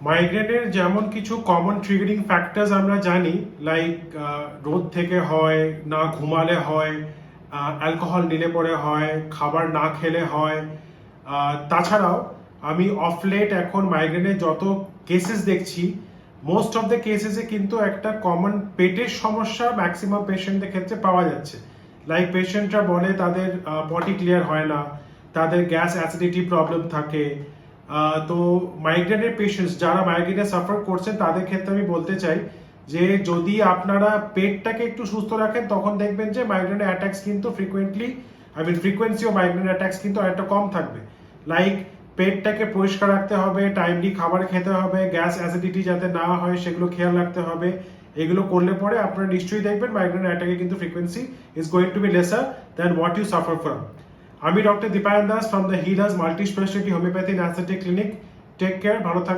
মাইগ্রেনের যেমন কিছু কমন ট্রিগারিং ফ্যাক্টরস আমরা জানি, লাইক রোদ থেকে হয়, না ঘুমালে হয়, অ্যালকোহল নিলে পরে হয়, খাবার না খেলে হয়। তাছাড়াও আমি অফ লেট এখন মাইগ্রেনের যত কেসেস দেখছি, মোস্ট অফ দ্য কেসেসে কিন্তু একটা কমন পেটের সমস্যা ম্যাক্সিমাম পেশেন্টদের ক্ষেত্রে পাওয়া যাচ্ছে। লাইক পেশেন্টরা বলে তাদের পটি ক্লিয়ার হয় না, তাদের গ্যাস অ্যাসিডিটি প্রবলেম থাকে। তো মাইগ্রেনের পেশেন্টস যারা মাইগ্রেনে সাফার করছেন তাদের ক্ষেত্রে আমি বলতে চাই যে যদি আপনারা পেটটাকে একটু সুস্থ রাখেন তখন দেখবেন যে মাইগ্রেনের অ্যাটাক্স কিন্তু ফ্রিকোয়েন্সি ও মাইগ্রেন অ্যাটাক্স কিন্তু অনেকটা কম থাকবে। লাইক পেটটাকে পরিষ্কার রাখতে হবে, টাইমলি খাবার খেতে হবে, গ্যাস অ্যাসিডিটি যাতে না হয় সেগুলো খেয়াল রাখতে হবে। এগুলো করলে পরে আপনারা নিশ্চয়ই দেখবেন মাইগ্রেন অ্যাটাকে কিন্তু frequency is going to be lesser than what you suffer from. আমি doctor Dipayan Das from the Healers multi speciality homeopathy and aesthetic clinic. Take care, ভালো থাকবেন।